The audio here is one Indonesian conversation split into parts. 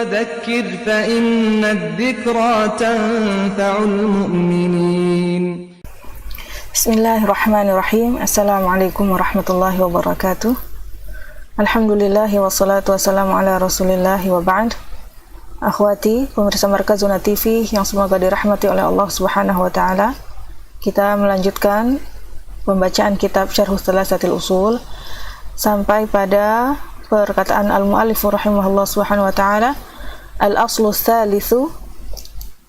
وذكر فإن الذكرى تنفع المؤمنين. Bismillahirrahmanirrahim. Assalamualaikum warahmatullahi wabarakatuh. Alhamdulillahi wassalatu wassalamu ala rasulillahi wa ba'd. Akhwati, pemirsa Markazuna TV yang semoga dirahmati oleh Allah Subhanahu wa taala. Kita melanjutkan pembacaan kitab Syarh Thalatsatil Usul sampai pada perkataan al-muallif rahimahullah subhanahu wa ta'ala, al-aslu tsalitsu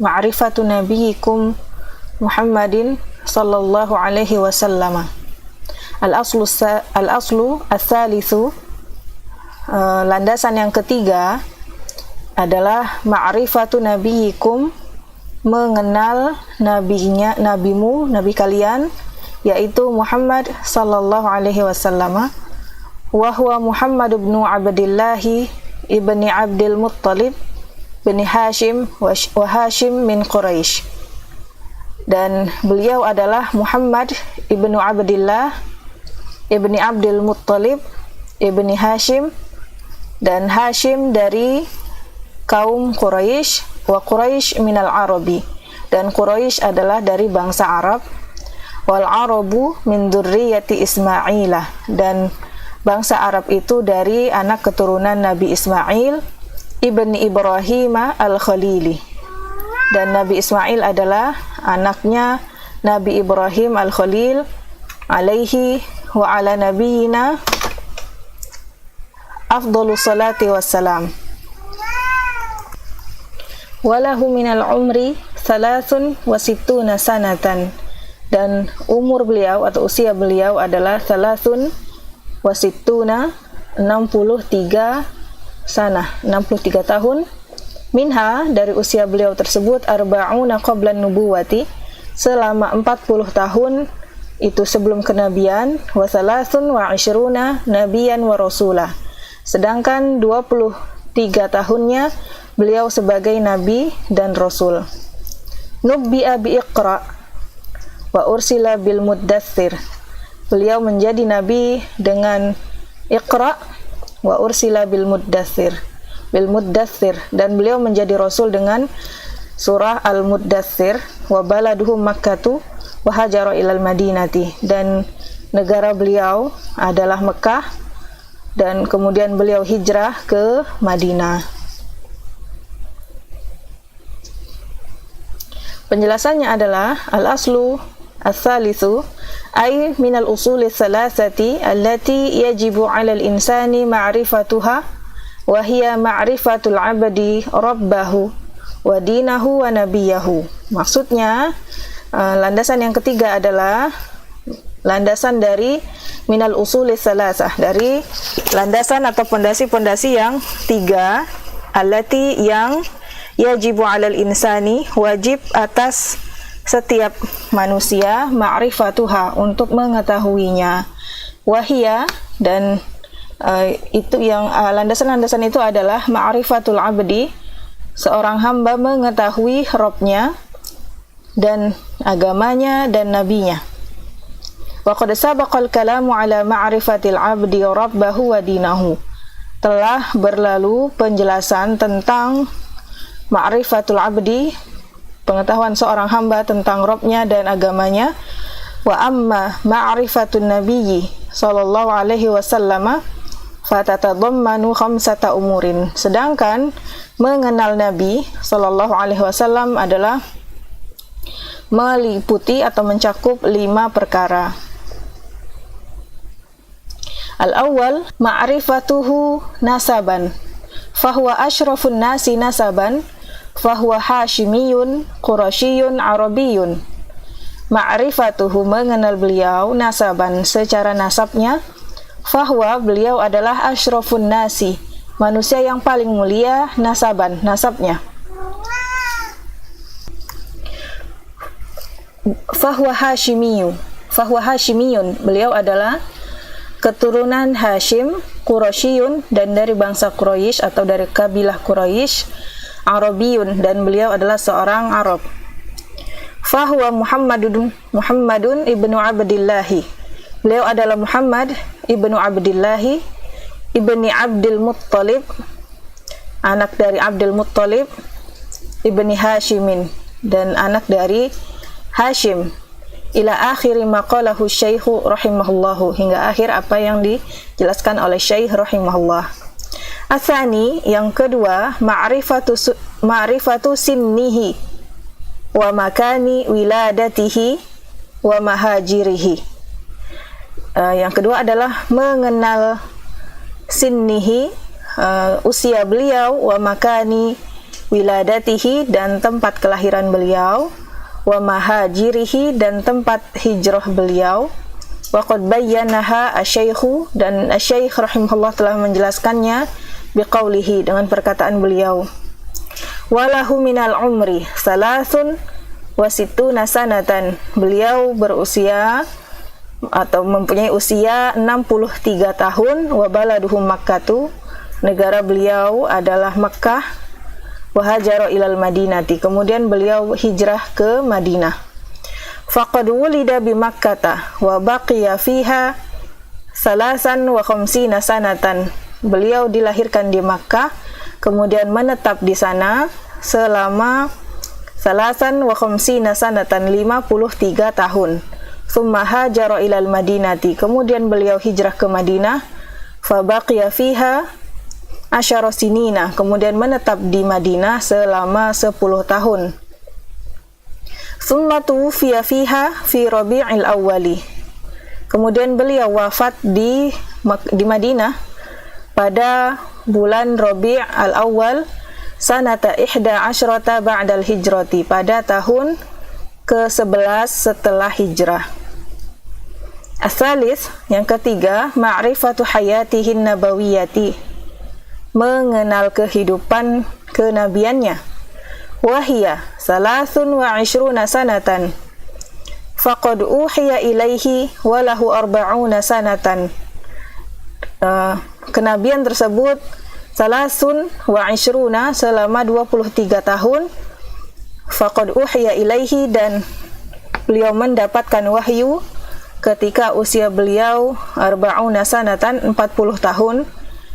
ma'rifatu nabiyyikum Muhammadin sallallahu alaihi wasallam. Al-aslu ats-tsalitsu, landasan yang ketiga adalah ma'rifatu nabiyyikum, mengenal nabimu, nabi kalian, yaitu Muhammad sallallahu alaihi wasallam. Wa huwa Muhammad ibn Abdillah ibni Abdul Muttalib bin Hashim wa Hashim min Quraisy. Dan beliau adalah Muhammad ibnu Abdillah ibni Abdul Muttalib ibni Hashim, dan Hashim dari kaum Quraisy, wa Quraisy minal Arabi, dan Quraisy adalah dari bangsa Arab, wal Arabu min dzurriyyati Ismailah, dan bangsa Arab itu dari anak keturunan Nabi Ismail ibni Ibrahim al-Khalili, dan Nabi Ismail adalah anaknya Nabi Ibrahim al-Khalil alaihi wa ala nabiyina afdhalus salati wassalam. Walahu minal umri 63 sanatan, dan umur beliau atau usia beliau adalah 63 tahun. Minha, dari usia beliau tersebut, arba'una qablan nubuwati, selama 40 tahun itu sebelum kenabian, wa thalathun wa ishruna nabiyan wa rasulah, sedangkan 23 tahunnya beliau sebagai nabi dan rasul. Nubbi'a bi Iqra wa ursila bil Muddaththir, beliau menjadi nabi dengan Iqra wa ursila bil Muddaththir, dan beliau menjadi rasul dengan surah Al-Muddaththir. Wa baladuhu Makkatu wa hajara ilal Madinati, dan negara beliau adalah Mekah, dan kemudian beliau hijrah ke Madinah. Penjelasannya adalah al-aslu ats-tsalitsu ay minal usuli tsalatsati allati yajibu 'alal insani ma'rifatuha wa hiya ma'rifatul 'abdi rabbahu wa dinahu wa nabiyahu. Maksudnya, landasan yang ketiga adalah landasan dari minal usuli tsalatsah, dari landasan atau pondasi-pondasi yang tiga, allati yang yajibu 'alal insani, wajib atas setiap manusia, ma'rifatuha, untuk mengetahuinya, wahia, dan itu yang landasan-landasan itu adalah ma'rifatul abdi, seorang hamba mengetahui Rabbnya dan agamanya dan nabinya. Wa qad sabaqal kalamu ala ma'rifatil abdi rabbahu wa dinahu, telah berlalu penjelasan tentang ma'rifatul abdi, pengetahuan seorang hamba tentang Rabbnya dan agamanya. Wa amma ma'rifatun nabiyyi sallallahu alaihi wasallam fatatadammanu khamsata umurin, sedangkan mengenal Nabi sallallahu alaihi wasallam adalah meliputi atau mencakup 5 perkara. Al-awwal ma'rifatuhu nasaban, fahuwa asyrafun nasi nasaban, fahuwa hashimiyun qurasyiyun arabiyun. Ma'rifatuhu, mengenal beliau, nasaban, secara nasabnya, fahuwa, beliau adalah asyrafun nasi, manusia yang paling mulia, nasaban, nasabnya. Fahuwa hashimiyun, beliau adalah keturunan Hashim, Qurasyiyun, dan dari bangsa Quraisy atau dari kabilah Quraisy, Arabiyun, dan beliau adalah seorang Arab. Fahuwa Muhammadun ibnu Abdillahi, beliau adalah Muhammad ibnu Abdillahi ibni Abdul Muttalib anak dari Abdul Muttalib ibni Hashimin, dan anak dari Hashim, ila akhiri maqalahu syaikhu rahimahullahu, hingga akhir apa yang dijelaskan oleh Syekh rahimahullah. Atsani, yang kedua, ma'rifatu sinnihi wa makani wiladatihi wa mahajirihi. Yang kedua adalah mengenal sinnihi, usia beliau, wa makani wiladatihi, dan tempat kelahiran beliau, wa mahajirihi, dan tempat hijrah beliau. Wa qad bayyanaha asy-syaikhu, dan asy-syaikh rahimahullah telah menjelaskannya biqaulihi, dengan perkataan beliau, walahu minal umri salasun wa sittuna sanatan, beliau berusia atau mempunyai usia 63 tahun, wa baladuhu Makkatu, negara beliau adalah Makkah, wa hajara ilal Madinati, kemudian beliau hijrah ke Madinah. Faqad wulida bi Makkata wa baqiya fiha salasan wa khamsina sanatan, beliau dilahirkan di Makkah, kemudian menetap di sana selama salasan wa khamsina sanatan, 53 tahun. Tsumma hajara ilal Madinati, kemudian beliau hijrah ke Madinah, fa baqiya fiha asyara sinina, kemudian menetap di Madinah selama 10 tahun. Tsumma tuwfiya fiha fi Rabi'il Awwali, kemudian beliau wafat di Madinah pada bulan Rabi' al-Awwal sanata 11 ba'dal hijrati, pada tahun ke-11 setelah hijrah. As-salis, yang ketiga, ma'rifatu hayatihin nabawiyati, mengenal kehidupan kenabiannya. Wahia salasun wa ishruna sanatan, faqad uhiya ilaihi walahu arba'una sanatan. Kenabian tersebut salasun wa ishruna, selama 23 tahun, faqad uhiya ilaihi, dan beliau mendapatkan wahyu ketika usia beliau arba'una sanatan, 40 tahun,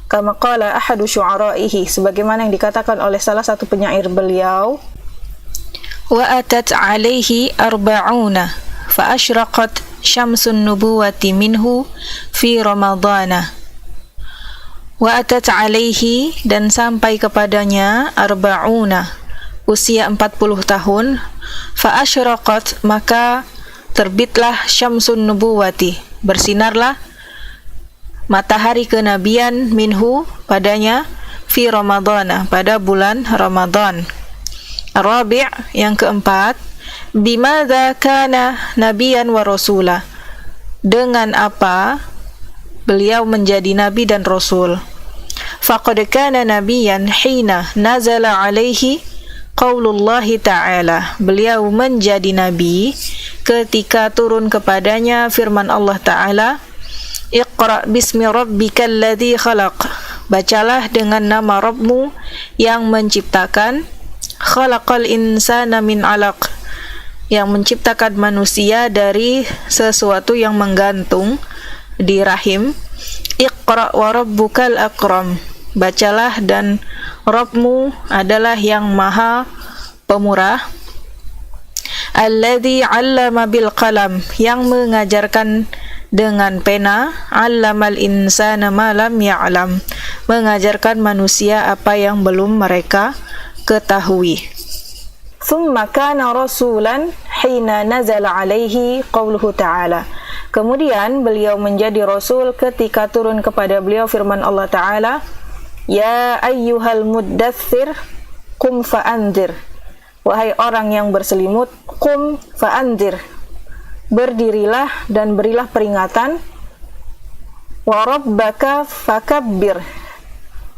kama qala ahadu syu'ara'ihi, sebagaimana yang dikatakan oleh salah satu penyair beliau, wa atat alaihi arba'una fa asyraqat syamsun nubuwati minhu fi ramadana. Wa atat alaihi, dan sampai kepadanya, arba'una, usia 40 tahun, fa asyraqat, maka terbitlah syamsun nubuwati, bersinarlah matahari kenabian, minhu, padanya, fi ramadana, pada bulan Ramadan. Rabi', yang keempat, bimadza kana nabiyan wa rasula, dengan apa beliau menjadi nabi dan rasul. Faqad kana nabiyan hina nazala alaihi qaulullahi ta'ala, beliau menjadi nabi ketika turun kepadanya firman Allah Ta'ala, Iqra bismi rabbikal ladzi khalaq, bacalah dengan nama Rabbmu yang menciptakan, khalaqal insana min 'alaq, yang menciptakan manusia dari sesuatu yang menggantung di rahim. Iqra wa rabbukal akram, bacalah dan Rabbmu adalah yang maha pemurah. Alladzi 'allama bil qalam, yang mengajarkan dengan pena. 'Allamal insana ma lam ya'lam, mengajarkan manusia apa yang belum mereka ketahui. Tsumma kana rasulan hina nazala alaihi qauluhu ta'ala, kemudian beliau menjadi rasul ketika turun kepada beliau firman Allah Ta'ala, ya ayyuhal muddaththir qum fa'anzir, wahai orang yang berselimut, qum fa'anzir, berdirilah dan berilah peringatan. Wa rabbaka fakabbir,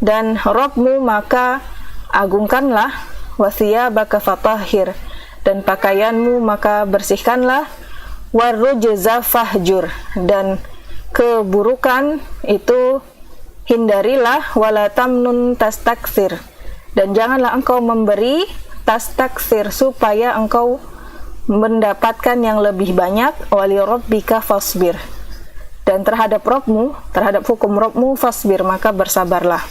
dan Rabbmu maka agungkanlah. Wa thiyabaka fatahhir, dan pakaianmu maka bersihkanlah. Wa rujza fahjur, dan keburukan itu hindarilah. Wala tamnun tastakthir, dan janganlah engkau memberi, tastakthir, supaya engkau mendapatkan yang lebih banyak. Wali rabbika fasbir, dan terhadap Rabbmu, terhadap hukum Rabbmu, fasbir, maka bersabarlah.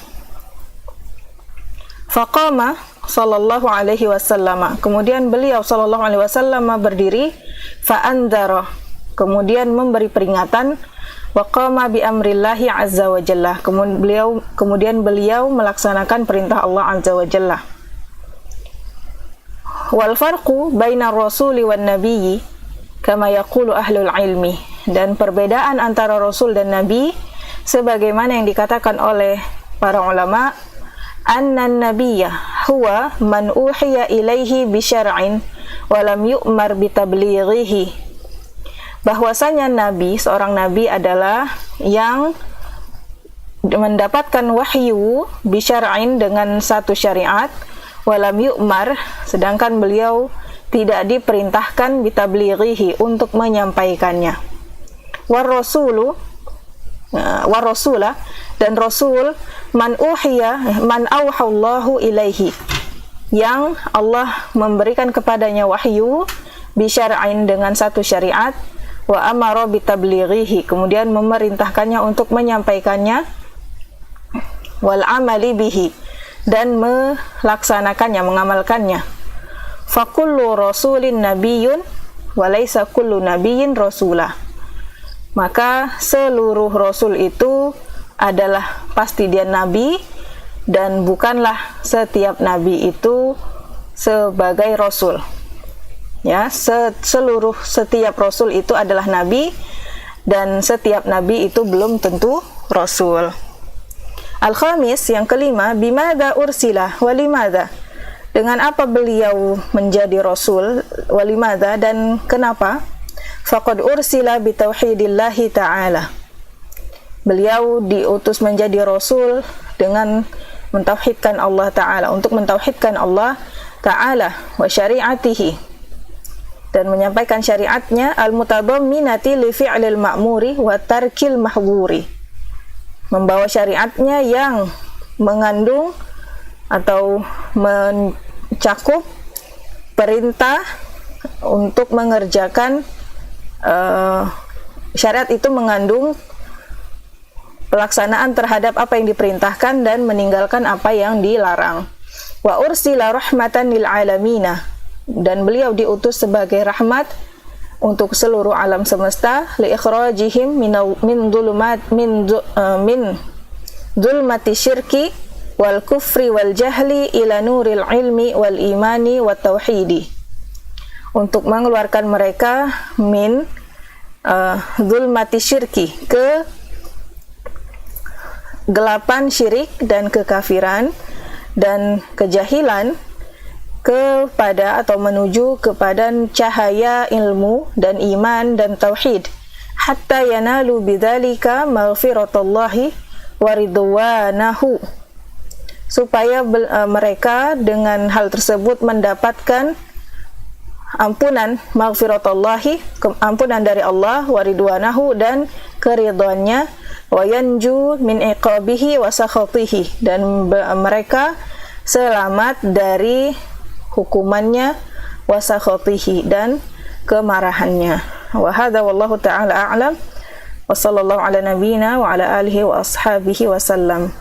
Faqama sallallahu alaihi wasallam. Kemudian beliau sallallahu alaihi wasallam berdiri, fa'andara, kemudian memberi peringatan, wa qama bi amrillahi azza wa jalla. Kemudian beliau melaksanakan perintah Allah azza wa jalla. Wal farqu bainar rasuli wan nabiyyi kama yaqulu ahlul ilmi. Dan perbedaan antara rasul dan nabi sebagaimana yang dikatakan oleh para ulama, annan nabiyya huwa man uhiya ilaihi bi syar'in wa lam yu'mar bi tablighihi. Bahwasanya nabi, seorang nabi adalah yang mendapatkan wahyu bi syar'in dengan satu syariat, wa lam yu'mar, sedangkan beliau tidak diperintahkan bi tablighihi, untuk menyampaikannya. War rasulah, dan rasul man auhallahu ilaihi, yang Allah memberikan kepadanya wahyu bi syar'in dengan satu syariat, wa amara bi tablighihi, kemudian memerintahkannya untuk menyampaikannya, wal amali bihi, dan melaksanakannya, mengamalkannya. Fa kullu rasulin nabiyyun wa laisa kullu nabiyyin rasulah. Maka seluruh rasul itu adalah pasti dia nabi, dan bukanlah setiap nabi itu sebagai rasul. Ya, setiap rasul itu adalah nabi, dan setiap nabi itu belum tentu rasul. Al-khamis, yang kelima, bimadza ursila wa limadza. Dengan apa beliau menjadi rasul, wa limadza, dan kenapa? Faqad ursila bi tauhidillahi ta'ala. Beliau diutus menjadi rasul dengan mentauhidkan Allah Ta'ala, untuk mentauhidkan Allah Ta'ala wa syari'atihi, dan menyampaikan syariatnya, al-mutadamminati li fi'lil ma'muri wa tarkil mahdhuri, membawa syariatnya yang mengandung atau mencakup perintah untuk mengerjakan, syariat itu mengandung pelaksanaan terhadap apa yang diperintahkan dan meninggalkan apa yang dilarang. Wa ursila rahmatan lil alamina, dan beliau diutus sebagai rahmat untuk seluruh alam semesta, li ikhrajihim min zulmati syirki wal kufri wal jahli ila nuril ilmi wal imani wat tauhidi, untuk mengeluarkan mereka min zulmati syirki, ke gelapan syirik dan kekafiran dan kejahilan, kepada atau menuju kepada cahaya ilmu dan iman dan tauhid, hatta yanalu bidzalika maghfiratallahi wa ridwanahu, supaya mereka dengan hal tersebut mendapatkan ampunan, maghfiratallahi, ampunan dari Allah, wa ridwanahu, dan keridhaannya, wa yanju min iqabihi wa sakhatihi, dan mereka selamat dari hukumannya, wa sakhatihi, dan kemarahannya. Wa hadza wallahu ta'ala a'lam, wa sallallahu ala nabiyyina wa ala alihi wa ashabihi wa sallam.